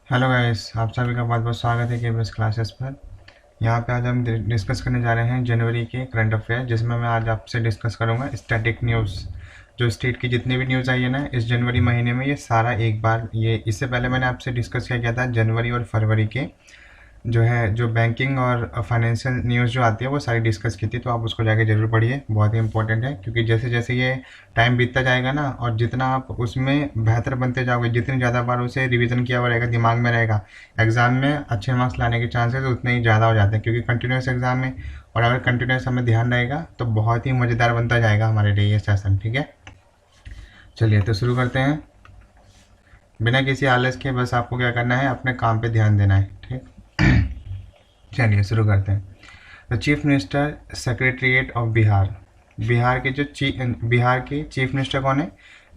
Hello guys, आप सभी का बहुत बहुत स्वागत है केबीएस क्लासेस पर। यहाँ पे आज हम डिस्कस करने जा रहे हैं जनवरी के करंट अफेयर, जिसमें मैं आज आपसे डिस्कस करूँगा स्टैटिक न्यूज़। जो स्टेट की जितनी भी न्यूज़ आई है ना इस जनवरी महीने में, ये सारा एक बार, ये इससे पहले मैंने आपसे डिस्कस किया था जनवरी और फरवरी के जो बैंकिंग और फाइनेंशियल न्यूज़ जो आती है वो सारी डिस्कस की थी। तो आप उसको जाके ज़रूर पढ़िए, बहुत ही इंपॉर्टेंट है। क्योंकि जैसे जैसे ये टाइम बीतता जाएगा ना, और जितना आप उसमें बेहतर बनते जाओगे, जितनी ज़्यादा बार उसे रिवीजन किया हुआ रहेगा, दिमाग में रहेगा, एग्ज़ाम में अच्छे मार्क्स लाने के चांसेस उतने ही ज़्यादा हो जाते हैं। क्योंकि कंटिन्यूस एग्ज़ाम में, और अगर कंटिन्यूस हमें ध्यान रहेगा तो बहुत ही मज़ेदार बनता जाएगा हमारे लिए ये सेशन। ठीक है, चलिए तो शुरू करते हैं बिना किसी आलस के। बस आपको क्या करना है, अपने काम पे ध्यान देना है। ठीक, चलिए शुरू करते हैं। The chief minister secretariat of Bihar. Bihar के चीफ मिनिस्टर कौन है?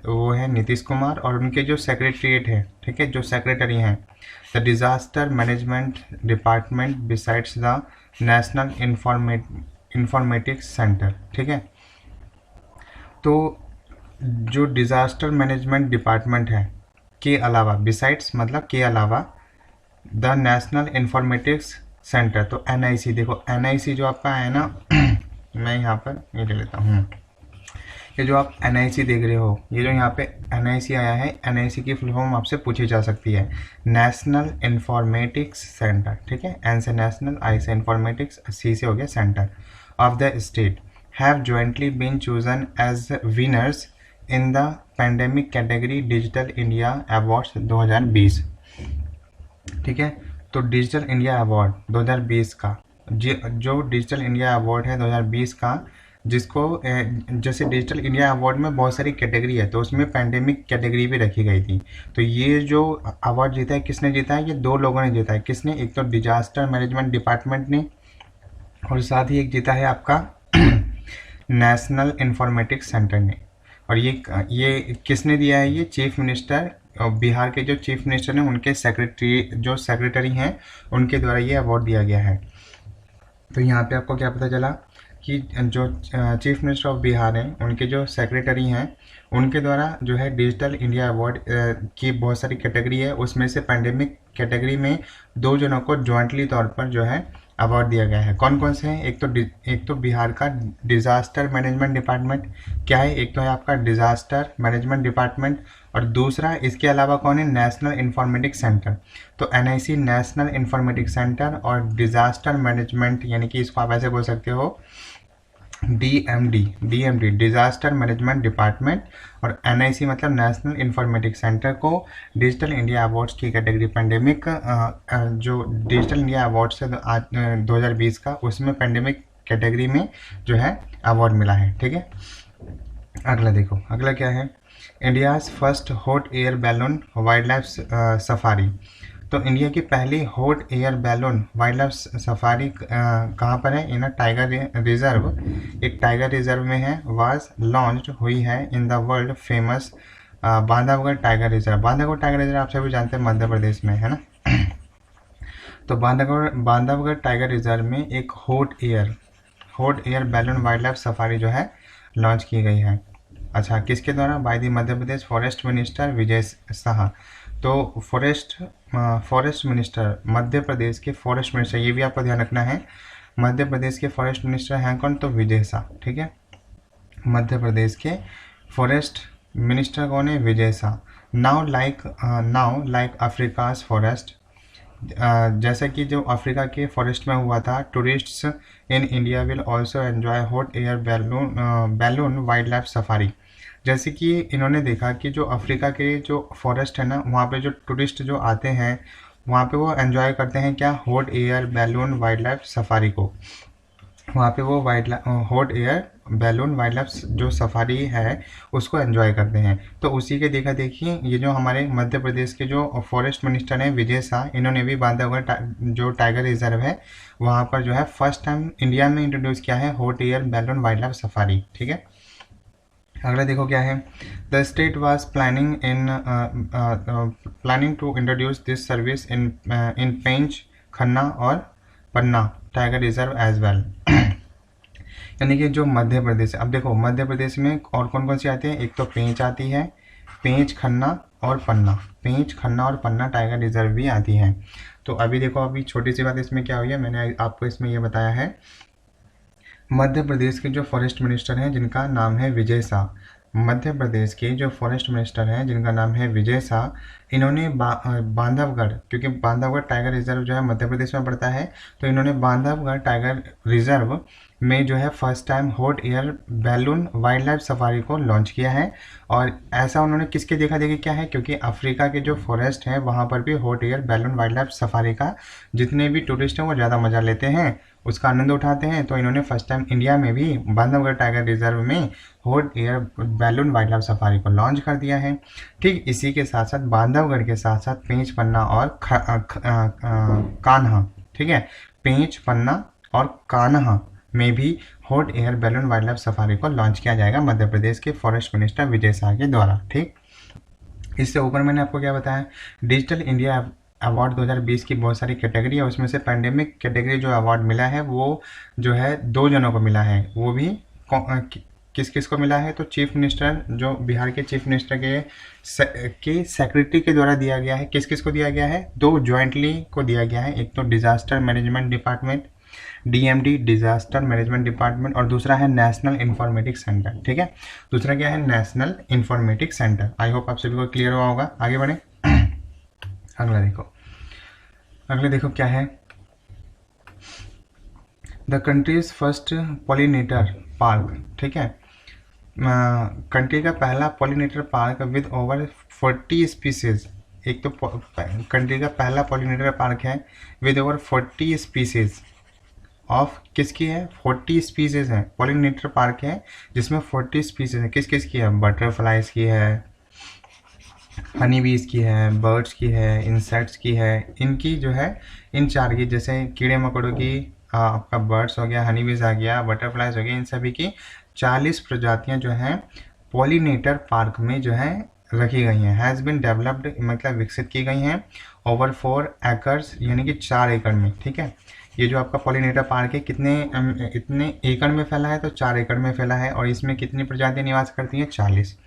वो है नीतीश कुमार। और उनके जो सेक्रेटरीट है, ठीक है, जो सेक्रेटरी हैं, the disaster management department besides the national informatics centre. ठीक है, तो जो डिज़ास्टर मैनेजमेंट डिपार्टमेंट है के अलावा, बिसाइड्स मतलब के अलावा, द नेशनल इंफॉर्मेटिक्स सेंटर, तो NIC, देखो NIC जो आपका है ना मैं यहाँ पर ये ले लेता हूँ। ये जो आप NIC देख रहे हो, ये जो यहाँ पे NIC आया है, NIC की फुल फॉर्म आपसे पूछी जा सकती है, नेशनल इंफॉर्मेटिक्स सेंटर। ठीक है, N से नेशनल, I से इंफॉर्मेटिक्स, C से हो गया centre of the state, have jointly been chosen as winners in the pandemic category digital India awards 2020। ठीक है, तो डिजिटल इंडिया अवार्ड 2020 का जो डिजिटल इंडिया अवार्ड है 2020 का, जिसको जैसे डिजिटल इंडिया अवार्ड में बहुत सारी कैटेगरी है, तो उसमें पैंडेमिक कैटेगरी भी रखी गई थी। तो ये जो अवार्ड जीता है, किसने जीता है? ये दो लोगों ने जीता है। किसने? एक तो डिजास्टर मैनेजमेंट डिपार्टमेंट ने, और साथ ही एक जीता है आपका नेशनल इंफॉर्मेटिक्स सेंटर ने। और ये किसने दिया है? ये चीफ मिनिस्टर, बिहार के जो चीफ मिनिस्टर हैं उनके सेक्रेटरी हैं, उनके द्वारा ये अवार्ड दिया गया है। तो यहाँ पे आपको क्या पता चला कि जो चीफ मिनिस्टर ऑफ बिहार हैं, उनके जो सेक्रेटरी हैं, उनके द्वारा जो है डिजिटल इंडिया अवार्ड की बहुत सारी कैटेगरी है, उसमें से पैंडेमिक कैटेगरी में दो जनों को जॉइंटली तौर पर जो है अवार्ड दिया गया है। कौन कौन से हैं? एक तो बिहार का डिज़ास्टर मैनेजमेंट डिपार्टमेंट क्या है, एक तो है आपका डिज़ास्टर मैनेजमेंट डिपार्टमेंट, और दूसरा इसके अलावा कौन है? National informatics centre. तो NIC नेशनल इंफॉर्मेटिक्स सेंटर, और डिज़ास्टर मैनेजमेंट यानी कि इसको आप ऐसे बोल सकते हो DMD डिज़ास्टर मैनेजमेंट डिपार्टमेंट, और NIC मतलब नेशनल इंफॉर्मेटिक्स सेंटर को डिजिटल इंडिया अवार्ड्स की कैटेगरी पैंडेमिक, जो डिजिटल इंडिया अवार्ड्स है 2020 का, उसमें पैंडेमिक कैटेगरी में जो है अवार्ड मिला है। ठीक है, अगला देखो, अगला क्या है? India's first hot air balloon wild life safari. तो इंडिया की पहली hot air balloon wild life safari कहाँ पर है? इन टाइगर रिजर्व, एक टाइगर रिजर्व में है, वाज लॉन्च्ड हुई है in the world famous Bandhavgarh tiger reserve. Bandhavgarh tiger reserve आप सभी जानते हैं मध्य प्रदेश में है ना। तो बांधवगढ़ टाइगर रिजर्व में एक hot air balloon wild life safari जो है लॉन्च की गई है। अच्छा, किसके द्वारा? By the Madhya Pradesh forest minister Vijay Shah. तो फॉरेस्ट मिनिस्टर, मध्य प्रदेश के फॉरेस्ट मिनिस्टर, ये भी आपको ध्यान रखना है, मध्य प्रदेश के फॉरेस्ट मिनिस्टर हैं कौन? तो विजय शाह। ठीक है, मध्य प्रदेश के फॉरेस्ट मिनिस्टर कौन है? Vijay Shah. Now like Africa's forest, जैसा कि जो अफ्रीका के फॉरेस्ट में हुआ था, tourists in India will also enjoy hot air balloon wild life safari. जैसे कि इन्होंने देखा कि जो अफ्रीका के जो फॉरेस्ट है ना, वहाँ पे जो टूरिस्ट जो आते हैं, वहाँ पे वो एंजॉय करते हैं क्या? Hot air balloon wild life safari को। वहाँ पे वो hot air balloon wild life जो सफारी है उसको एंजॉय करते हैं। तो उसी के देखा देखिए ये जो हमारे मध्य प्रदेश के जो फॉरेस्ट मिनिस्टर हैं विजय शाह, इन्होंने भी बांधवगढ़ जो टाइगर रिजर्व है वहाँ पर जो है फर्स्ट टाइम इंडिया में इंट्रोड्यूस किया है hot air balloon wild life safari. ठीक है, अगला देखो क्या है? The state was planning to introduce this service in Pench, Khanna और Panna tiger reserve as well. यानी कि जो मध्य प्रदेश, अब देखो मध्य प्रदेश में और कौन कौन सी आती है? एक तो पेंच आती है, पेंच, खन्ना और पन्ना, पेंच, खन्ना और पन्ना टाइगर रिजर्व भी आती है। तो अभी देखो, अभी छोटी सी बात इसमें क्या हुई है, मैंने आपको इसमें ये बताया है, मध्य प्रदेश के जो फॉरेस्ट मिनिस्टर हैं जिनका नाम है विजय शाह, मध्य प्रदेश के जो फॉरेस्ट मिनिस्टर हैं जिनका नाम है विजय शाह, इन्होंने बांधवगढ़, क्योंकि बांधवगढ़ टाइगर रिजर्व जो है मध्य प्रदेश में पड़ता है, तो इन्होंने बांधवगढ़ टाइगर रिजर्व में जो है first time hot air balloon wild life safari को लॉन्च किया है। और ऐसा उन्होंने किसके देखा देखी क्या है, क्योंकि अफ्रीका के जो फॉरेस्ट हैं वहाँ पर भी hot air balloon wild life safari का जितने भी टूरिस्ट हैं वो ज़्यादा मज़ा लेते हैं, उसका आनंद उठाते हैं। तो इन्होंने फर्स्ट टाइम इंडिया में भी बांधवगढ़ टाइगर रिजर्व में hot air balloon wild life safari को लॉन्च कर दिया है। ठीक इसी के साथ साथ बांधवगढ़ के साथ साथ पेंच, पन्ना और कान्हा, ठीक है, पेंच, पन्ना और कान्हा में भी hot air balloon wild life safari को लॉन्च किया जाएगा मध्य प्रदेश के फॉरेस्ट मिनिस्टर विजय शाह के द्वारा। ठीक, इससे ऊपर मैंने आपको क्या बताया, डिजिटल इंडिया अवार्ड 2020 की बहुत सारी कैटेगरी है, उसमें से पैंडेमिक कैटेगरी जो अवार्ड मिला है वो जो है 2 जनों को मिला है, वो भी किस किस को मिला है, तो चीफ मिनिस्टर, जो बिहार के चीफ मिनिस्टर के सेक्रेटरी के द्वारा दिया गया है। किस किस को दिया गया है, 2 ज्वाइंटली को दिया गया है, एक तो disaster management department DMD disaster management department, और दूसरा है नेशनल इंफॉर्मेटिक्स सेंटर। ठीक है, दूसरा क्या है, national informatics centre. I hope आप सभी को क्लियर हुआ होगा। आगे बढ़े, अगले देखो क्या है, the countries first pollinator park. ठीक है, कंट्री का पहला pollinator park with over 40 species, एक तो कंट्री का पहला पॉलिनेटर पार्क है विद ओवर 40 स्पीसीज ऑफ, किसकी है, 40 स्पीसीज है, पॉलिनेटर पार्क है जिसमें 40 स्पीसीज है। किस किस की है, बटरफ्लाइज की है, हनी बीज की है, बर्ड्स की है, इंसेक्ट्स की है, इनकी जो है इन 4 की, जैसे कीड़े मकोड़ों की, आपका बर्ड्स हो गया, हनी बीज आ गया, बटरफ्लाइज हो गया, इन सभी की 40 प्रजातियां जो हैं पॉलिनेटर पार्क में जो है रखी गई हैं। हैज़ बिन डेवलप्ड, मतलब विकसित की गई हैं ओवर 4 एकर्स, यानी कि 4 एकड़ में। ठीक है, ये जो आपका पॉलिनेटर पार्क है इतने एकड़ में फैला है, तो 4 एकड़ में फैला है, और इसमें कितनी प्रजातियां निवास करती हैं, 40,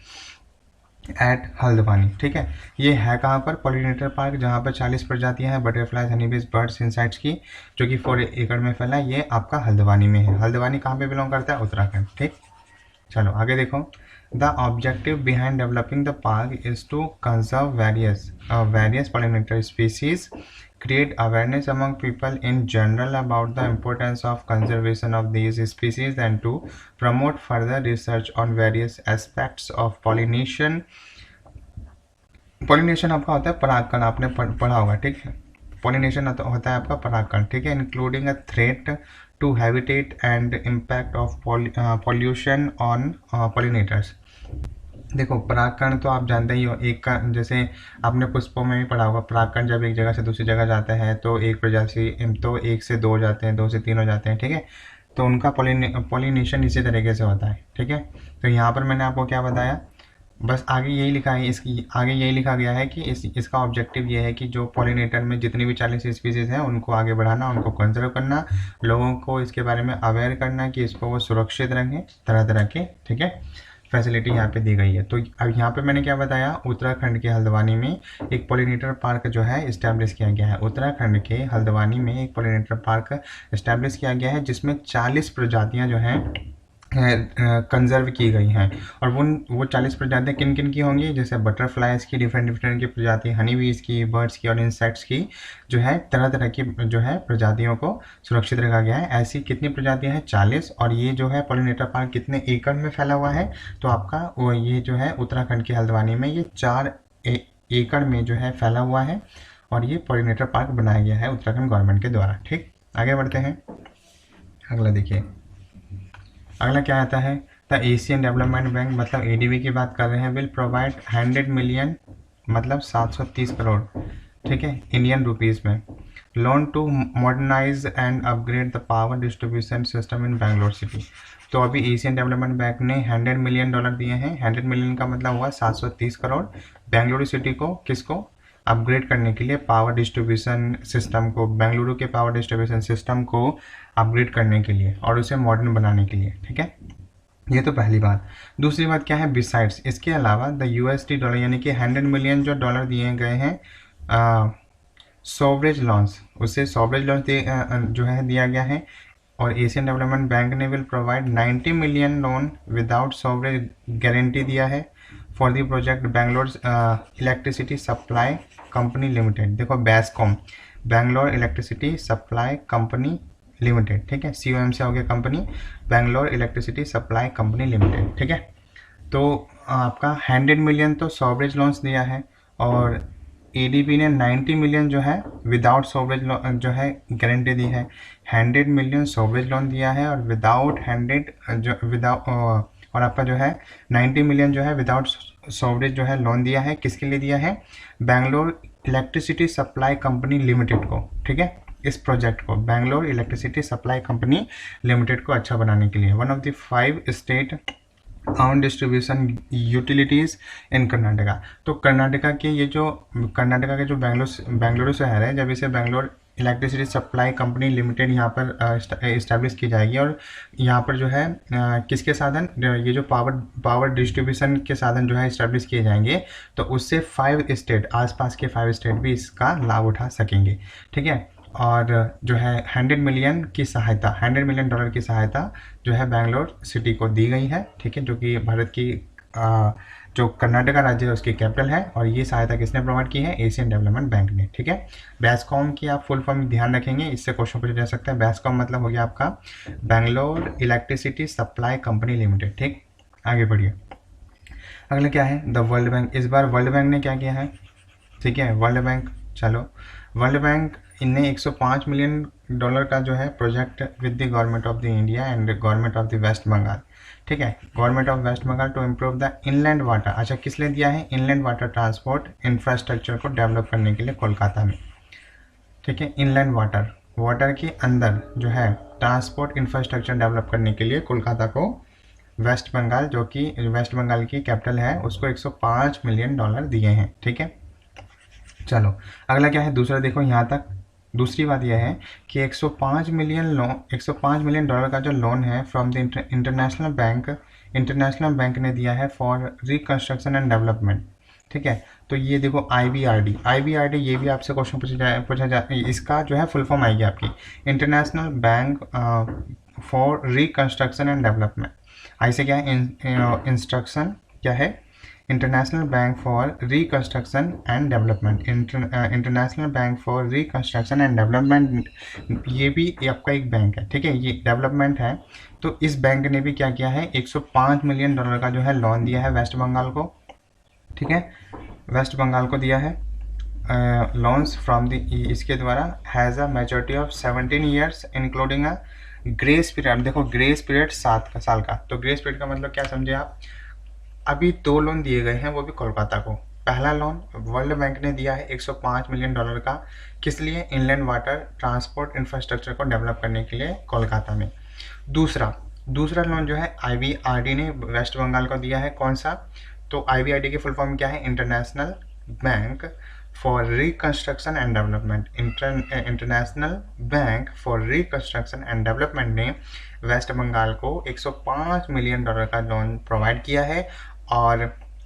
एट हल्द्वानी। ठीक है, ये है कहाँ पर, पॉलिनेटर पार्क, जहाँ पर 40 प्रजातियां हैं बटरफ्लाइज, हनीबीज, बर्ड्स, इंसेक्ट्स की, जो कि 4 एकड़ में फैला है। ये आपका हल्द्वानी में है। हल्द्वानी कहाँ पे बिलोंग करता है, उत्तराखंड। ठीक, चलो आगे देखो, the objective behind developing the park is to conserve various pollinator species, create awareness among people in general about the importance of conservation of these species, and to promote further research on various aspects of pollination। pollination आपका होता है परागकण, आपने पढ़ा होगा। ठीक है, pollination होता है आपका परागकण। ठीक है, including a threat to habitat and impact of pollution on pollinators. देखो, परागकण तो आप जानते ही हो, एक का, जैसे आपने पुष्पों में भी पढ़ा होगा, परागकण जब एक जगह से दूसरी जगह जाता है तो एक प्रजाति, तो 1 से 2 जाते हैं, 2 से 3 हो जाते हैं। ठीक है, तो उनका पॉलिनेशन इसी तरीके से होता है। ठीक है, तो यहाँ पर मैंने आपको क्या बताया, बस आगे यही लिखा है, इसकी आगे यही लिखा गया है कि इसका ऑब्जेक्टिव ये है कि जो पॉलिनेटर में जितनी भी 40 स्पीसीज हैं उनको आगे बढ़ाना, उनको कंजर्व करना, लोगों को इसके बारे में अवेयर करना कि इसको वो सुरक्षित रखें, तरह तरह के, ठीक है, फैसिलिटी यहाँ पे दी गई है। तो अब यहाँ पे मैंने क्या बताया, उत्तराखंड के हल्द्वानी में एक पॉलिनेटर पार्क जो है इस्टेब्लिश किया गया है। उत्तराखंड के हल्द्वानी में एक पॉलिनेटर पार्क इस्टेब्लिश किया गया है जिसमें 40 प्रजातियाँ जो हैं कंजर्व की गई हैं। और वो 40 प्रजातियाँ किन किन की होंगी, जैसे बटरफ्लाइज की डिफरेंट की प्रजाति, हनी बीज की, बर्ड्स की और इंसेक्ट्स की, जो है तरह तरह की जो है प्रजातियों को सुरक्षित रखा गया है। ऐसी कितनी प्रजातियाँ हैं, 40। और ये जो है पॉलिनेटर पार्क कितने एकड़ में फैला हुआ है, तो आपका वो ये जो है उत्तराखंड के हल्द्वानी में ये 4 एकड़ में जो है फैला हुआ है, और ये पॉलिनेटर पार्क बनाया गया है उत्तराखंड गवर्नमेंट के द्वारा। ठीक, आगे बढ़ते हैं, अगला देखिए, अगला क्या आता है, द एशियन डेवलपमेंट बैंक, मतलब ADB की बात कर रहे हैं, विल प्रोवाइड 100 मिलियन, मतलब 730 करोड़, ठीक है, इंडियन रुपीज़ में, loan to modernise and upgrade the power distribution system in Bangalore city. तो अभी एशियन डेवलपमेंट बैंक ने $100 मिलियन दिए हैं। 100 मिलियन का मतलब हुआ 730 करोड़ बेंगलुरु सिटी को, किसको, अपग्रेड करने के लिए, पावर डिस्ट्रीब्यूशन सिस्टम को, बेंगलुरु के पावर डिस्ट्रीब्यूशन सिस्टम को अपग्रेड करने के लिए और उसे मॉडर्न बनाने के लिए। ठीक है, ये तो पहली बात। दूसरी बात क्या है, बिसाइड्स, इसके अलावा द यूएसडी डॉलर यानी कि 100 मिलियन जो डॉलर दिए गए हैं सॉवरेज लॉन्स, उससे सॉवरेज लॉन्स जो है दिया गया है। और एशियन डेवलपमेंट बैंक ने will provide 90 million loan without sovereign guarantee दिया है for the project Bangalore electricity supply company limited. देखो BESCOM, Bangalore electricity supply company limited, ठीक है, COM से हो गया company, Bangalore electricity supply company limited, ठीक है। तो आपका 100 मिलियन तो सॉवरेज लोन्स दिया है और ADB ने 90 मिलियन जो है विदाउट सॉवरेज जो है गारंटी दी है। 100 मिलियन सॉवरेज लोन दिया है और विदाउट 100 जो विदाउट और आपका जो है 90 मिलियन जो है विदाउट सॉवरेज जो है लोन दिया है। किसके लिए दिया है? Bangalore electricity supply company limited को, ठीक है, इस प्रोजेक्ट को Bangalore electricity supply company limited को अच्छा बनाने के लिए। One of the 5 state on distribution utilities in Karnataka. तो कर्नाटका के ये जो कर्नाटका के जो बेंगलुरु शहर है, जब इसे Bangalore electricity supply company limited यहाँ पर इस्टेब्लिश की जाएगी और यहाँ पर जो है किसके साधन, ये जो पावर डिस्ट्रीब्यूशन के साधन जो है इस्टेब्लिश किए जाएंगे, तो उससे 5 स्टेट, आसपास के 5 स्टेट भी इसका लाभ उठा सकेंगे, ठीक है। और जो है 100 मिलियन की सहायता, 100 मिलियन डॉलर की सहायता जो है बेंगलोर सिटी को दी गई है, ठीक है, जो कि भारत की जो कर्नाटका राज्य है उसकी कैपिटल है। और ये सहायता किसने प्रोवाइड की है? एशियन डेवलपमेंट बैंक ने, ठीक है। बेस्कॉम की आप फुल फॉर्म ध्यान रखेंगे, इससे क्वेश्चन पूछा जा सकता है। बेस्कॉम मतलब हो गया आपका Bangalore electricity supply company limited, ठीक। आगे बढ़िए, अगला क्या है? The world bank. इस बार वर्ल्ड बैंक ने क्या किया है, ठीक है, वर्ल्ड बैंक, चलो वर्ल्ड बैंक इनने 105 मिलियन डॉलर का जो है project with the government of the India and government of the West Bengal, ठीक है, government of West Bengal to improve the inland water. अच्छा, किस लिए दिया है? इनलैंड वाटर ट्रांसपोर्ट इंफ्रास्ट्रक्चर को डेवलप करने के लिए कोलकाता में, ठीक है। इनलैंड वाटर के अंदर जो है ट्रांसपोर्ट इंफ्रास्ट्रक्चर डेवलप करने के लिए कोलकाता को वेस्ट बंगाल, जो कि वेस्ट बंगाल की कैपिटल है, उसको 105 मिलियन डॉलर दिए हैं, ठीक है। चलो अगला क्या है? दूसरा देखो, यहाँ तक दूसरी बात यह है कि 105 मिलियन डॉलर का जो लोन है फ्रॉम द इंटरनेशनल बैंक ने दिया है फॉर रिकंस्ट्रक्शन एंड डेवलपमेंट, ठीक है। तो ये देखो IBRD ये भी आपसे क्वेश्चन पूछा जा इसका जो है फुल फॉर्म आएगी आपकी international bank for reconstruction and development. I से क्या है? इंस्ट्रक्शन क्या है? International bank for reconstruction and development. International bank for reconstruction and development, ये भी आपका एक बैंक है, ठीक है, ये डेवलपमेंट है। तो इस बैंक ने भी क्या किया है? 105 मिलियन डॉलर का जो है लोन दिया है वेस्ट बंगाल को, ठीक है, वेस्ट बंगाल को दिया है लोन्स फ्रॉम द, इसके द्वारा has a maturity of 17 years including a grace period. देखो ग्रेस पीरियड 7 साल का। तो ग्रेस पीरियड का मतलब क्या समझे आप? अभी 2 लोन दिए गए हैं, वो भी कोलकाता को। पहला लोन वर्ल्ड बैंक ने दिया है 105 मिलियन डॉलर का, किस लिए? इनलैंड वाटर ट्रांसपोर्ट इंफ्रास्ट्रक्चर को डेवलप करने के लिए कोलकाता में। दूसरा लोन जो है IBRD ने वेस्ट बंगाल को दिया है, कौन सा? तो IBRD की फुल फॉर्म क्या है? International bank for reconstruction and development. International bank for reconstruction and development ने वेस्ट बंगाल को 105 मिलियन डॉलर का लोन प्रोवाइड किया है और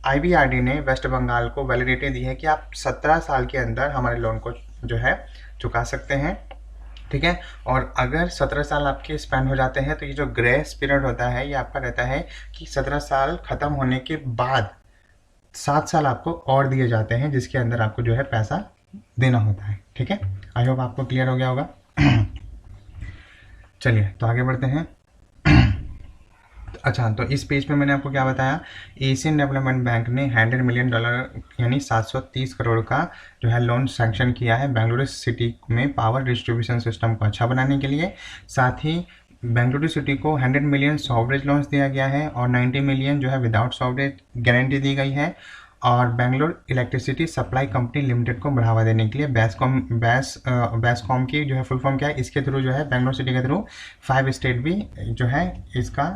IBRD ने वेस्ट बंगाल को वैलिडिटी दी है कि आप 17 साल के अंदर हमारे लोन को जो है चुका सकते हैं, ठीक है। और अगर 17 साल आपके स्पेंड हो जाते हैं तो ये जो ग्रेस पीरियड होता है ये आपका रहता है कि 17 साल ख़त्म होने के बाद 7 साल आपको और दिए जाते हैं, जिसके अंदर आपको जो है पैसा देना होता है, ठीक है। आई होप आपको क्लियर हो गया होगा। चलिए तो आगे बढ़ते हैं। अच्छा, तो इस पेज पे मैंने आपको क्या बताया? एशियन डेवलपमेंट बैंक ने 100 मिलियन डॉलर यानी 730 करोड़ का जो है लोन सैंक्शन किया है बेंगलुरु सिटी में पावर डिस्ट्रीब्यूशन सिस्टम को अच्छा बनाने के लिए। साथ ही बेंगलुरु सिटी को 100 मिलियन सॉवरेज लोन्स दिया गया है और 90 मिलियन जो है विदाउट सॉवरेज गारंटी दी गई है। और Bangalore electricity supply company limited को बढ़ावा देने के लिए बेस्कॉम की जो है फुल फॉर्म क्या है? इसके थ्रू जो है बेंगलोर सिटी के थ्रू 5 स्टेट भी जो है इसका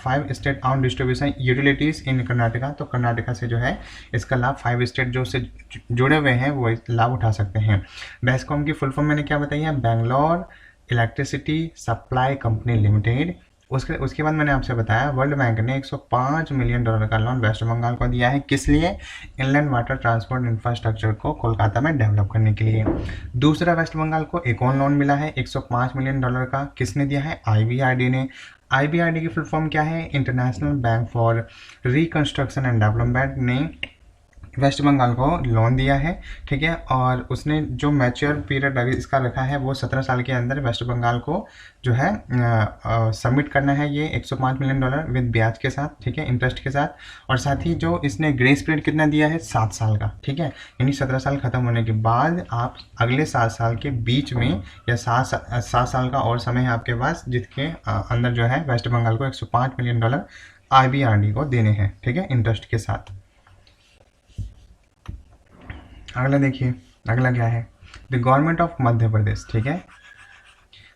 5 state on distribution utilities in Karnataka. तो कर्नाटका से जो है इसका लाभ 5 स्टेट जो से जुड़े हुए हैं वो लाभ उठा सकते हैं। बेस्कॉम की फुल फॉर्म मैंने क्या बताई है? Bangalore electricity supply company limited. उसके उसके बाद मैंने आपसे बताया वर्ल्ड बैंक ने 105 मिलियन डॉलर का लोन वेस्ट बंगाल को दिया है। किस लिए? इनलैंड वाटर ट्रांसपोर्ट इंफ्रास्ट्रक्चर को कोलकाता में डेवलप करने के लिए। दूसरा, वेस्ट बंगाल को एक और लोन मिला है 105 मिलियन डॉलर का। किसने दिया है? IBRD ने। IBRD की फुल फॉर्म क्या है? International bank for reconstruction and development ने वेस्ट बंगाल को लोन दिया है, ठीक है। और उसने जो मैच्योर पीरियड अभी इसका रखा है वो 17 साल के अंदर वेस्ट बंगाल को जो है सबमिट करना है ये 105 मिलियन डॉलर विद ब्याज के साथ, ठीक है, इंटरेस्ट के साथ। और साथ ही जो इसने ग्रेस पीरियड कितना दिया है? 7 साल का, ठीक है। यानी 17 साल खत्म होने के बाद आप अगले 7 साल के बीच में या 7 साल का और समय है आपके पास, जिसके अंदर जो है वेस्ट बंगाल को 105 मिलियन डॉलर IBRD को देने हैं, ठीक है, इंटरेस्ट के साथ। अगला देखिए, अगला क्या है? The government of Madhya Pradesh, ठीक है,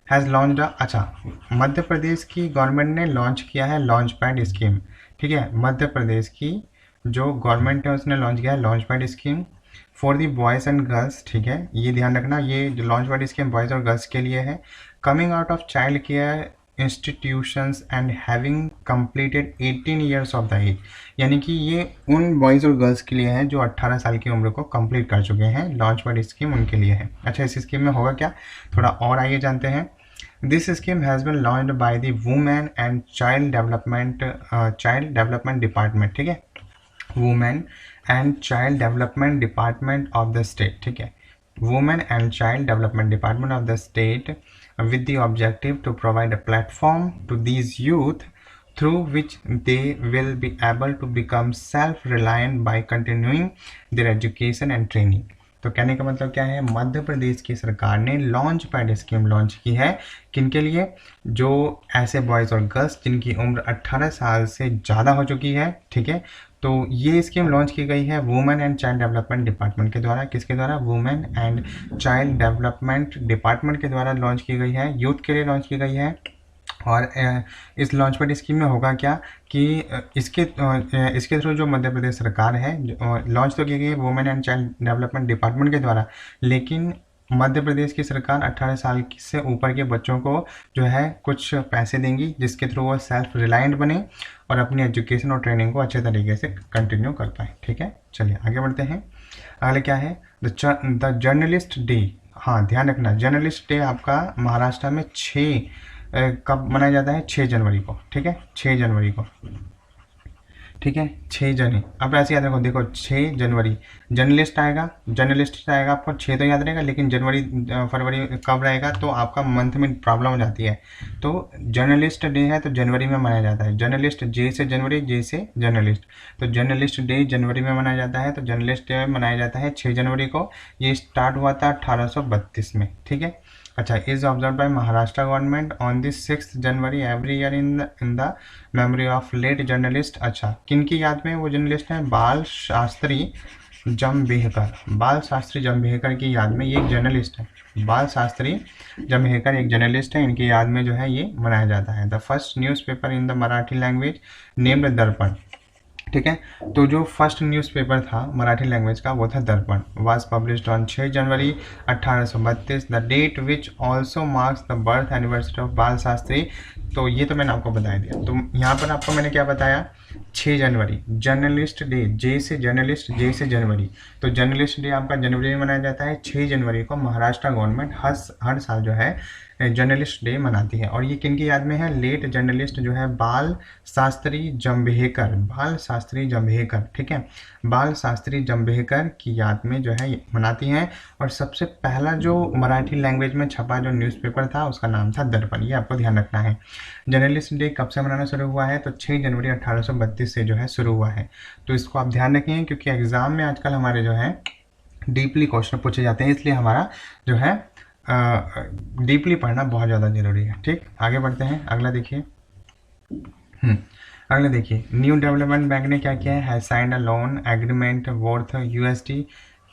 हैज़ लॉन्च्ड अच्छा, मध्य प्रदेश की गवर्नमेंट ने लॉन्च किया है लॉन्च पैड स्कीम, ठीक है। मध्य प्रदेश की जो गवर्नमेंट है उसने लॉन्च किया है launch pad scheme for the boys and girls, ठीक है। ये ध्यान रखना, ये जो लॉन्च पैड स्कीम बॉयज़ और गर्ल्स के लिए है। Coming out of child care institutions and having completed 18 years of the age, यानी कि ये उन बॉयज़ और गर्ल्स के लिए है जो 18 साल की उम्र को कंप्लीट कर चुके हैं। लॉन्च पैड स्कीम उनके लिए है। अच्छा, इस स्कीम में होगा क्या, थोड़ा और आइए जानते हैं। This scheme has been launched by the women and child development department, ठीक है, women and child development department of the state, ठीक है, women and child development department of the state with the objective to provide a platform to these youth through which they will be able to become self-reliant by continuing their education and training। तो कहने का मतलब क्या है? मध्य प्रदेश की सरकार ने launch pad scheme launch की है। किनके लिए? जो ऐसे बॉयज़ और गर्ल्स जिनकी उम्र 18 साल से ज़्यादा हो चुकी है, ठीक है। तो ये स्कीम लॉन्च की गई है women and child development department के द्वारा। किसके द्वारा? Women and child development department के द्वारा लॉन्च की गई है, यूथ के लिए लॉन्च की गई है। और इस लॉन्च पैड स्कीम में होगा क्या कि इसके थ्रू जो मध्य प्रदेश सरकार है, लॉन्च तो की गई है women and child development department के द्वारा, लेकिन मध्य प्रदेश की सरकार 18 साल से ऊपर के बच्चों को जो है कुछ पैसे देंगी, जिसके थ्रू वो सेल्फ रिलायंट बने और अपनी एजुकेशन और ट्रेनिंग को अच्छे तरीके से कंटिन्यू कर पाए, ठीक है। चलिए आगे बढ़ते हैं। अगले क्या है? The journalist day. हाँ, ध्यान रखना, जर्नलिस्ट डे आपका महाराष्ट्र में कब मनाया जाता है? 6 जनवरी को, ठीक है, 6 जनवरी को, ठीक है, 6 जनवरी। अब ऐसे याद रखो, देखो 6 जनवरी जर्नलिस्ट आएगा आपको 6 तो याद रहेगा, लेकिन जनवरी फरवरी कब रहेगा तो आपका मंथ में प्रॉब्लम हो जाती है। तो जर्नलिस्ट डे है तो जनवरी में मनाया जाता है। जर्नलिस्ट, जे से जनवरी, जे से जर्नलिस्ट, तो जर्नलिस्ट डे जनवरी में मनाया जाता है। तो जर्नलिस्ट डे मनाया जाता है 6 जनवरी को। ये स्टार्ट हुआ था 1832 में, ठीक है। अच्छा, is observe by Maharashtra government on the 6 January every year in the memory of late journalist. अच्छा, किन की याद में वो जर्नलिस्ट हैं? बाल शास्त्री जंभेहकर। बाल शास्त्री जंभेहकर की याद में ये एक जर्नलिस्ट है। बाल शास्त्री जंभेहकर एक जर्नलिस्ट है, इनकी याद में जो है ये मनाया जाता है। The first newspaper in the Marathi language named दर्पण, ठीक है। तो जो फर्स्ट न्यूज़पेपर था मराठी लैंग्वेज का वो था Darpan. Was published on 6 January 1832, the date which also marks the birth anniversary of Bal Shastri. तो ये तो मैंने आपको बता दिया। तो यहाँ पर आपको मैंने क्या बताया? 6 जनवरी जर्नलिस्ट डे, जे से जर्नलिस्ट, जे से जनवरी। तो जर्नलिस्ट डे आपका जनवरी में मनाया जाता है। 6 जनवरी को महाराष्ट्र गवर्नमेंट हर साल जो है जर्नलिस्ट डे मनाती है। और ये किन की याद में है? लेट जर्नलिस्ट जो है बाल शास्त्री जंभेहकर, बाल शास्त्री जंभेहकर, ठीक है, बाल शास्त्री जंभेहकर की याद में जो है मनाती हैं। और सबसे पहला जो मराठी लैंग्वेज में छपा जो न्यूज़पेपर था उसका नाम था दर्पण। ये आपको ध्यान रखना है। जर्नलिस्ट डे कब से मनाना शुरू हुआ है? तो 6 जनवरी 1832 से जो है शुरू हुआ है। तो इसको आप ध्यान रखें, क्योंकि एग्ज़ाम में आजकल हमारे जो है डीपली क्वेश्चन पूछे जाते हैं, इसलिए हमारा जो है डीपली पढ़ना बहुत ज़्यादा ज़रूरी है, ठीक। आगे बढ़ते हैं। अगला देखिए, अगला देखिए, न्यू डेवलपमेंट बैंक ने क्या किया है? Signed a loan agreement worth USD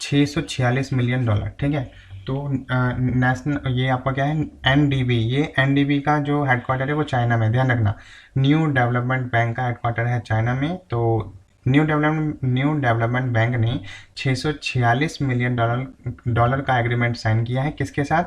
646 million dollar, ठीक है। तो नेशनल, ये आपका क्या है? NDB। ये NDB का जो हेडक्वार्टर है वो चाइना में, ध्यान रखना। न्यू डेवलपमेंट बैंक का हेडक्वार्टर है चाइना में। तो न्यू डेवलपमेंट बैंक ने 646 मिलियन डॉलर का एग्रीमेंट साइन किया है। किसके साथ?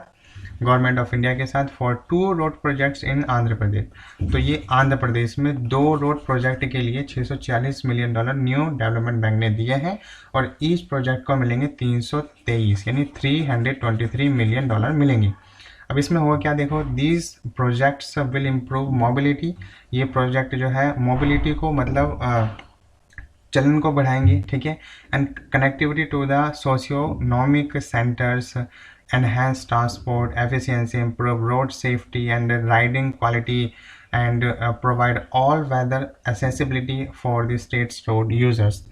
गवर्नमेंट ऑफ इंडिया के साथ for 2 road projects in Andhra Pradesh. तो ये आंध्र प्रदेश में 2 रोड प्रोजेक्ट के लिए $640 मिलियन न्यू डेवलपमेंट बैंक ने दिए हैं और ईच प्रोजेक्ट को मिलेंगे 323 यानी $323 मिलियन मिलेंगे। अब इसमें हुआ क्या देखो, these projects will improve mobility. ये प्रोजेक्ट जो है मोबिलिटी को मतलब चलन को बढ़ाएंगे, ठीक है, and connectivity to the socioeconomic centres, enhance transport efficiency, improve road safety and riding quality, and provide all weather accessibility for the state's road users।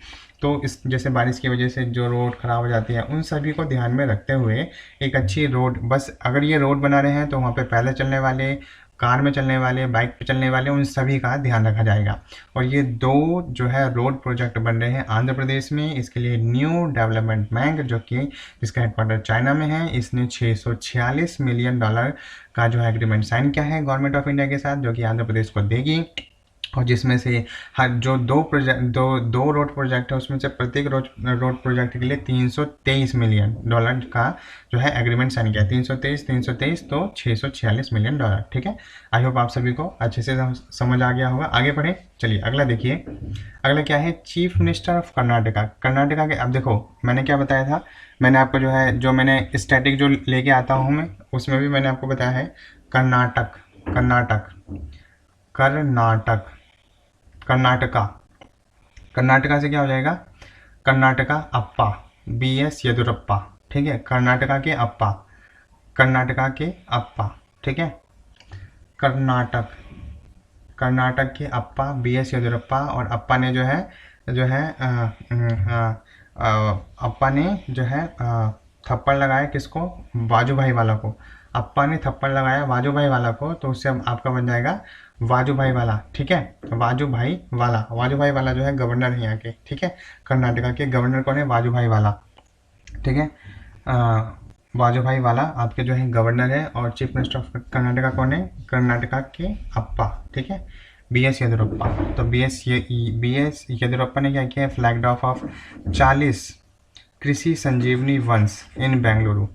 तो इस जैसे बारिश की वजह से जो रोड ख़राब हो जाती है उन सभी को ध्यान में रखते हुए एक अच्छी रोड, बस अगर ये रोड बना रहे हैं तो वहाँ पे पैदल चलने वाले, कार में चलने वाले, बाइक पे चलने वाले, उन सभी का ध्यान रखा जाएगा। और ये 2 जो है रोड प्रोजेक्ट बन रहे हैं आंध्र प्रदेश में। इसके लिए न्यू डेवलपमेंट बैंक जो कि जिसका हेडक्वार्टर चाइना में है, इसने $646 मिलियन का जो है एग्रीमेंट साइन किया है गवर्नमेंट ऑफ इंडिया के साथ, जो कि आंध्र प्रदेश को देगी। और जिसमें से हर जो दो रोड प्रोजेक्ट है उसमें से प्रत्येक रोड प्रोजेक्ट के लिए $323 मिलियन का जो है एग्रीमेंट साइन किया है। 323 तो $646 मिलियन, ठीक है। आई होप आप सभी को अच्छे से समझ आ गया होगा। आगे बढ़े, चलिए अगला देखिए। अगला क्या है, chief minister of Karnataka. Karnataka के, अब देखो मैंने क्या बताया था, मैंने आपको जो है जो मैंने स्टैटिक जो लेके आता हूँ मैं, उसमें भी मैंने आपको बताया है कर्नाटका से क्या हो जाएगा, कर्नाटका अप्पा, BS येदुरप्पा, ठीक है। कर्नाटका के अप्पा, ठीक है। कर्नाटक के अप्पा BS येदुरप्पा। और अप्पा ने अप्पा ने जो है थप्पड़ लगाया किसको, वाजूभाई वाला को। अप्पा ने थप्पड़ लगाया वाजूभाई वाला को, तो उससे आपका बन जाएगा वाजूभाई वाला, ठीक है। वाजूभाई वाला जो है गवर्नर है यहाँ के, ठीक है। कर्नाटका के गवर्नर कौन है, वाजूभाई वाला, ठीक है। वाजूभाई वाला आपके जो है गवर्नर है। और चीफ मिनिस्टर ऑफ कर्नाटका कौन है, कर्नाटका के अप्पा, ठीक है, BS येदुरप्पा। तो BS येदुरप्पा ने क्या किया है, फ्लैग ऑफ 40 कृषि संजीवनी वंश इन बेंगलुरु।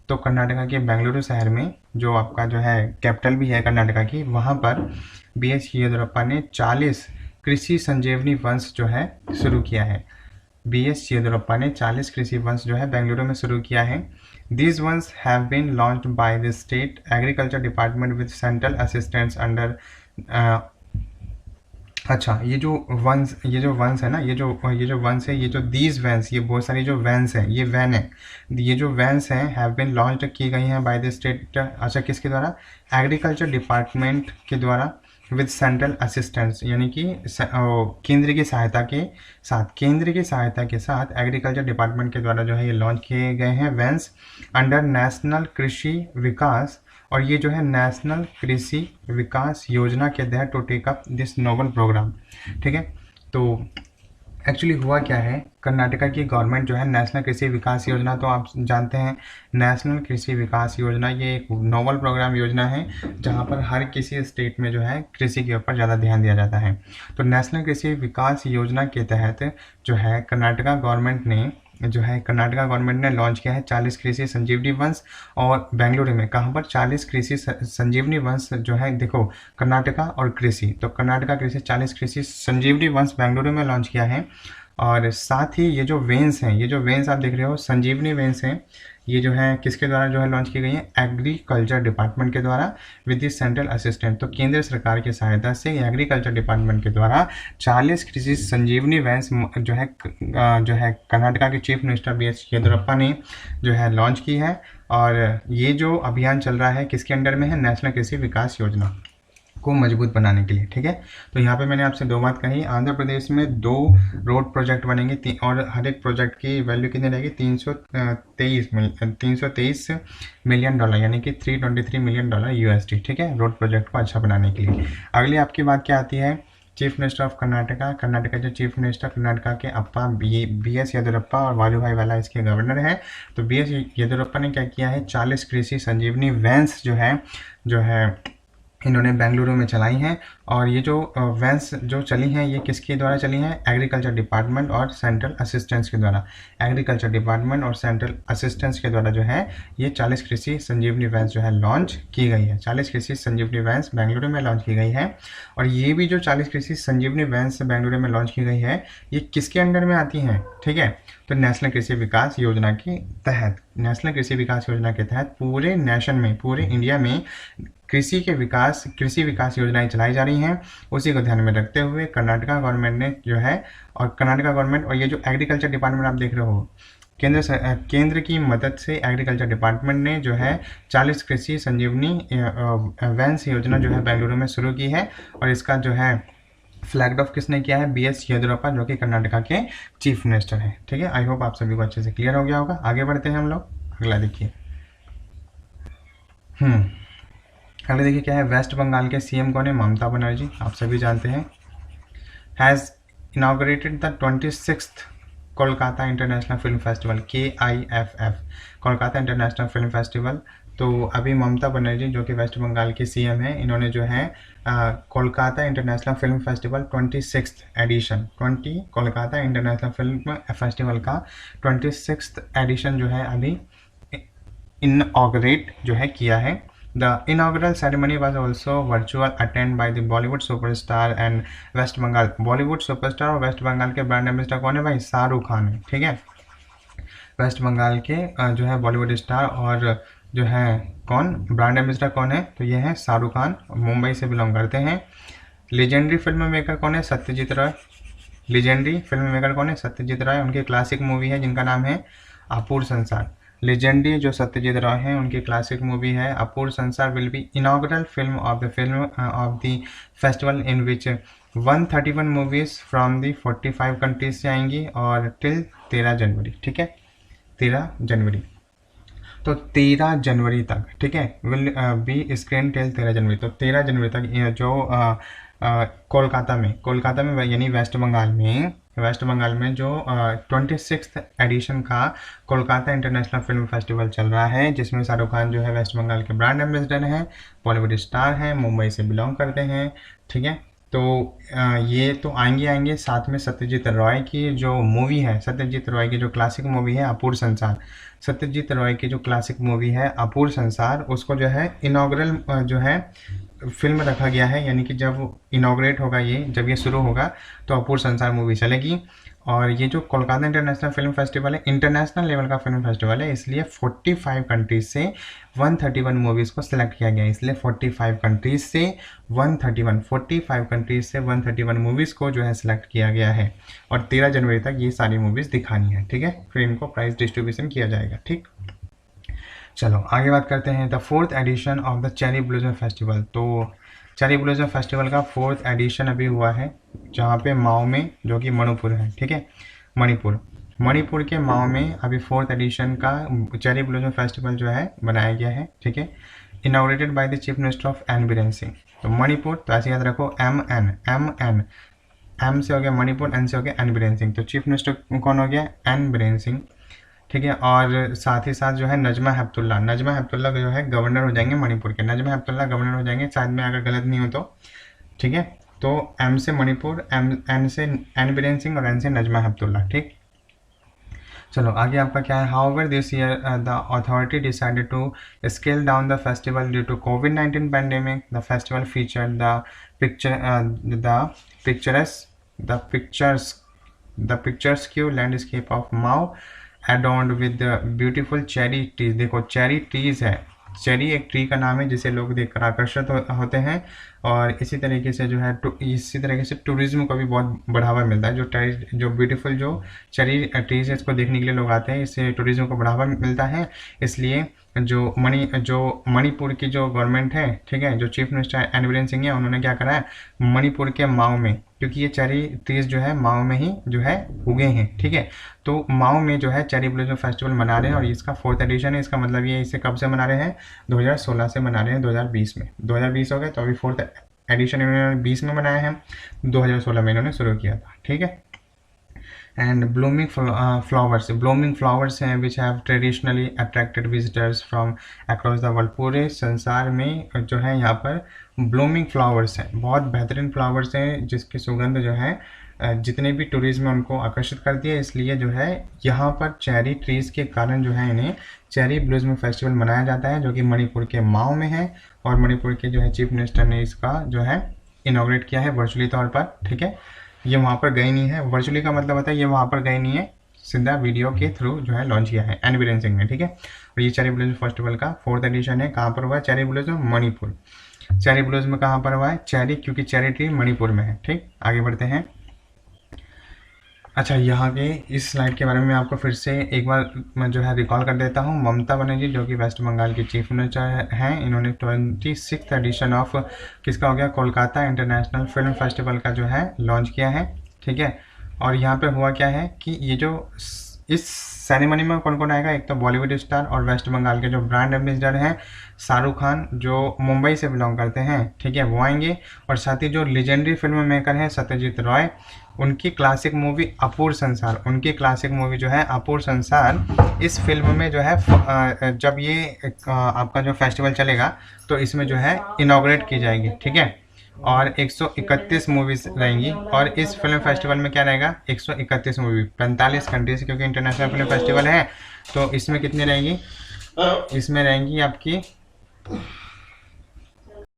तो कर्नाटका के बेंगलुरु शहर में जो आपका जो है कैपिटल भी है कर्नाटका की, वहाँ पर BS येदुरप्पा ने 40 कृषि संजीवनी वंश जो है शुरू किया है। BS येदुरप्पा ने 40 कृषि वंश जो है बेंगलुरु में शुरू किया है। These ones have been launched by the state agriculture department with central assistance under अच्छा, ये जो वंस है ना, ये जो वंस है, ये जो दीज वैन्स, ये बहुत सारी जो वैन्स हैं, ये वैन है, ये जो वैन्स हैं हैव बीन लॉन्च की गई हैं बाय द स्टेट, अच्छा किसके द्वारा, एग्रीकल्चर डिपार्टमेंट के द्वारा, विद सेंट्रल असिस्टेंस, यानी कि केंद्र की सहायता के साथ एग्रीकल्चर डिपार्टमेंट के द्वारा जो है ये लॉन्च किए गए हैं वैन्स अंडर नेशनल कृषि विकास। और ये जो है नेशनल कृषि विकास योजना के तहत to take up this noble programme, ठीक है। तो एक्चुअली हुआ क्या है, कर्नाटका की गवर्नमेंट जो है नेशनल कृषि विकास योजना, तो आप जानते हैं नेशनल कृषि विकास योजना ये एक नोबल प्रोग्राम योजना है जहां पर हर किसी स्टेट में जो है कृषि के ऊपर ज़्यादा ध्यान दिया जाता है। तो नेशनल कृषि विकास योजना के तहत जो है कर्नाटका गवर्नमेंट ने लॉन्च किया है 40 कृषि संजीवनी वंश। और बेंगलुरु में कहाँ पर 40 कृषि संजीवनी वंश जो है, देखो कर्नाटका और कृषि, तो कर्नाटका कृषि 40 कृषि संजीवनी वंश बेंगलुरु में लॉन्च किया है। और साथ ही ये जो वेन्स हैं, ये जो वेन्स आप देख रहे हो संजीवनी वेन्स हैं, ये जो है किसके द्वारा जो है लॉन्च की गई है, एग्रीकल्चर डिपार्टमेंट के द्वारा विद द सेंट्रल असिस्टेंट। तो केंद्र सरकार की सहायता से एग्रीकल्चर डिपार्टमेंट के द्वारा 40 कृषि संजीवनी वैन्स जो है कर्नाटका के चीफ मिनिस्टर BS येदुरप्पा ने जो है लॉन्च की है। और ये जो अभियान चल रहा है किसके अंडर में है, नेशनल कृषि विकास योजना को मजबूत बनाने के लिए, ठीक है। तो यहाँ पे मैंने आपसे 2 बात कही, आंध्र प्रदेश में 2 रोड प्रोजेक्ट बनेंगे और हर एक प्रोजेक्ट की वैल्यू कितनी रहेगी, 323 मिलियन डॉलर, यानी कि $323 मिलियन USD, ठीक है, रोड प्रोजेक्ट को अच्छा बनाने के लिए। अगली आपकी बात क्या आती है, चीफ मिनिस्टर ऑफ कर्नाटका जो चीफ मिनिस्टर कर्नाटका के अप्पा BS येदुरप्पा और वाजूभाई वाला इसके गवर्नर है। तो BS येदुरप्पा ने क्या किया है, 40 कृषि संजीवनी वैन्स जो है इन्होंने बेंगलुरु में चलाई हैं। और ये जो वैन्स जो चली हैं ये किसके द्वारा चली हैं? एग्रीकल्चर डिपार्टमेंट और सेंट्रल असिस्टेंस के द्वारा। एग्रीकल्चर डिपार्टमेंट और सेंट्रल असिस्टेंस के द्वारा जो है ये 40 कृषि संजीवनी वैन्स जो है लॉन्च की गई है। 40 कृषि संजीवनी वैन्स बेंगलुरु में लॉन्च की गई है। और ये भी जो 40 कृषि संजीवनी वैन्स बेंगलुरु में लॉन्च की गई है ये किसके अंडर में आती हैं? ठीक है, तो नेशनल कृषि विकास योजना के तहत, नेशनल कृषि विकास योजना के तहत पूरे नेशन में, पूरे इंडिया में कृषि विकास योजनाएं चलाई जा रही हैं। उसी को ध्यान में रखते हुए कर्नाटका गवर्नमेंट ने जो है, और कर्नाटका गवर्नमेंट और ये जो एग्रीकल्चर डिपार्टमेंट आप देख रहे हो, केंद्र की मदद से एग्रीकल्चर डिपार्टमेंट ने जो है 40 कृषि संजीवनी वैन्स योजना जो है बेंगलुरु में शुरू की है। और इसका जो है फ्लैग ऑफ किसने किया है? BS येदियुरप्पा, जो कि कर्नाटका के चीफ मिनिस्टर हैं। ठीक है, आई होप आप सभी को अच्छे से क्लियर हो गया होगा। आगे बढ़ते हैं हम लोग, अगला देखिए। अगला देखिए क्या है? वेस्ट बंगाल के CM कौन है? ममता बनर्जी, आप सभी जानते हैं। Has inaugurated the 26th Kolkata international film festival, KIFF, Kolkata international film festival. तो अभी ममता बनर्जी जो कि वेस्ट बंगाल की CM है, इन्होंने जो है Kolkata international film festival 26th edition, Kolkata international film festival का 26th एडिशन जो है अभी इनऑगरेट जो है किया है। The inaugural ceremony was also virtual, attended by the Bollywood superstar and West Bengal, Bollywood superstar और वेस्ट बंगाल के ब्रांड एम्बेसडर कौन है भाई? शाहरुख खान है। ठीक है, वेस्ट बंगाल के जो है बॉलीवुड स्टार और जो है कौन ब्रांड एम्बेसडर कौन है? तो ये है शाहरुख खान, मुंबई से बिलोंग करते हैं। लेजेंडरी फिल्म मेकर कौन है? Satyajit Roy. Legendary film maker कौन है? सत्यजीत रॉय। उनकी क्लासिक मूवी है जिनका नाम है अपूर्व संसार। लेजेंडरी जो सत्यजीत रॉय हैं उनकी क्लासिक मूवी है अपूर्व संसार will be inaugural film of the festival in which 131 movies from the 45 countries से आएंगी और टिल 13 जनवरी। ठीक है, 13 जनवरी, तो 13 जनवरी तक, ठीक है, विल बी स्क्रीन टिल 13 जनवरी। तो 13 जनवरी तक ये जो कोलकाता में यानी वेस्ट बंगाल में जो 26th एडिशन का कोलकाता इंटरनेशनल फिल्म फेस्टिवल चल रहा है, जिसमें शाहरुख खान जो है वेस्ट बंगाल के ब्रांड एम्बेसडर हैं, बॉलीवुड स्टार हैं, मुंबई से बिलोंग करते हैं। ठीक है, तो ये तो आएंगे साथ में सत्यजीत रॉय की जो मूवी है, सत्यजीत रॉय की जो क्लासिक मूवी है अपूर्व संसार, सत्यजीत रॉय की जो क्लासिक मूवी है अपूर्व संसार, उसको जो है इनॉग्रल जो है फिल्म रखा गया है। यानी कि जब इनॉग्रेट होगा जब ये शुरू होगा तो अपूर्व संसार मूवी चलेगी। और ये जो कोलकाता इंटरनेशनल फिल्म फेस्टिवल है, इंटरनेशनल लेवल का फिल्म फेस्टिवल है, इसलिए 45 कंट्रीज से 131 मूवीज़ को सिलेक्ट किया गया है। इसलिए 45 कंट्रीज से 131 मूवीज़ को जो है सिलेक्ट किया गया है और 13 जनवरी तक ये सारी मूवीज़ दिखानी है। ठीक है, फिर इनको प्राइस डिस्ट्रीब्यूशन किया जाएगा। ठीक, चलो आगे बात करते हैं। The 4th edition of the cherry blossom festival. तो चेरी ब्लॉसम फेस्टिवल का 4th एडिशन अभी हुआ है, जहाँ पे माओ में, जो कि मणिपुर है। ठीक है, मणिपुर के माओ में अभी 4th एडिशन का चेरी ब्लॉसम फेस्टिवल जो है बनाया गया है। ठीक है, inaugurated by the chief minister of N Biren Singh. तो मणिपुर, तो ऐसे याद रखो एम से हो गया मणिपुर, एन से हो गया एन बीरेन सिंह। तो चीफ मिनिस्टर कौन हो गया? एन बीरेन सिंह। ठीक है, और साथ ही साथ जो है नजमा हेपतुल्ला जो है गवर्नर हो जाएंगे मणिपुर के। नजमा हेपतुल्ला गवर्नर हो जाएंगे शायद, मैं अगर गलत नहीं हो तो। ठीक है, तो एम से मणिपुर, एन से एन बीरेन सिंह और एन से नजमा हेपतुल्ला। ठीक, चलो आगे आपका क्या है? However this year the authority decided to scale down the festival due to कोविड-19 pandemic. The festival feature the picturesque landscape of Mao adorned with the beautiful cherry trees। देखो चेरी ट्रीज है, चेरी एक ट्री का नाम है जिसे लोग देखकर आकर्षित होते हैं। और इसी तरीके से टूरिज्म को भी बहुत बढ़ावा मिलता है। जो ब्यूटीफुल जो चेरी ट्रीज है, इसको देखने के लिए लोग आते हैं, इससे टूरिज्म को बढ़ावा मिलता है। इसलिए जो मणिपुर की जो गवर्नमेंट है, ठीक है, जो chief minister N Biren Singh है, उन्होंने क्या करा है, मणिपुर के माओ में, क्योंकि ये चेरी ट्रीज जो है माओ में ही जो है उगे हैं। ठीक है, तो माओ में जो है चेरी ब्लॉसम फेस्टिवल मना रहे हैं और इसका 4th एडिशन है। इसका मतलब ये इसे कब से मना रहे हैं? 2016 से मना रहे हैं, 2020 में। 2020 हो गए, तो अभी 4th एडिशन इन्होंने 20 में मनाया है, 2016 में इन्होंने शुरू किया था। ठीक है, and blooming flowers हैं which have traditionally attracted visitors from across the world। पूरे संसार में जो है यहाँ पर blooming flowers हैं, बहुत बेहतरीन flowers हैं जिसकी सुगंध जो है जितने भी टूरिज्म है उनको आकर्षित करती है। इसलिए जो है यहाँ पर चेरी ट्रीज के कारण जो है इन्हें चेरी ब्लॉसम फेस्टिवल मनाया जाता है, जो कि मणिपुर के माओ में है। और मणिपुर के जो है चीफ मिनिस्टर ने इसका जो है इनॉग्रेट किया है वर्चुअली तौर पर। ठीक है, ये वहाँ पर गए नहीं है, वर्चुअली का मतलब होता है ये वहाँ पर गए नहीं है, सीधा वीडियो के थ्रू जो है लॉन्च किया है एन बीरेन सिंह ने। ठीक है, और ये चेरी ब्लॉसम फेस्टिवल का 4th एडिशन है। कहाँ पर हुआ है? Cherry blossom Manipur. Cherry blossom कहाँ पर हुआ है? चेरी, क्योंकि चेरी ट्री मणिपुर में है। ठीक, आगे बढ़ते हैं। अच्छा, यहाँ के इस स्लाइड के बारे में आपको फिर से एक बार मैं जो है रिकॉल कर देता हूँ। ममता बनर्जी जो कि वेस्ट बंगाल की चीफ मिनिस्टर हैं, इन्होंने 26th एडिशन ऑफ किसका हो गया, कोलकाता इंटरनेशनल फिल्म फेस्टिवल का जो है लॉन्च किया है। ठीक है, और यहाँ पे हुआ क्या है कि ये जो इस सेरेमनी में कौन कौन आएगा, एक तो बॉलीवुड स्टार और वेस्ट बंगाल के जो ब्रांड एम्बेसडर हैं शाहरुख खान जो मुंबई से बिलोंग करते हैं। ठीक है, वो आएंगे, और साथ ही जो लेजेंडरी फिल्म मेकर हैं सत्यजीत रॉय, उनकी क्लासिक मूवी अपूर्व संसार, उनकी क्लासिक मूवी जो है अपूर्व संसार, इस फिल्म में जो है जब ये आपका जो फेस्टिवल चलेगा तो इसमें जो है इनॉग्रेट की जाएगी। ठीक है, और 131 मूवीज रहेंगी, और इस फिल्म फेस्टिवल में क्या रहेगा, 131 मूवी 45 कंट्रीज, क्योंकि इंटरनेशनल फिल्म फेस्टिवल है तो इसमें कितनी रहेंगी, इसमें रहेंगी आपकी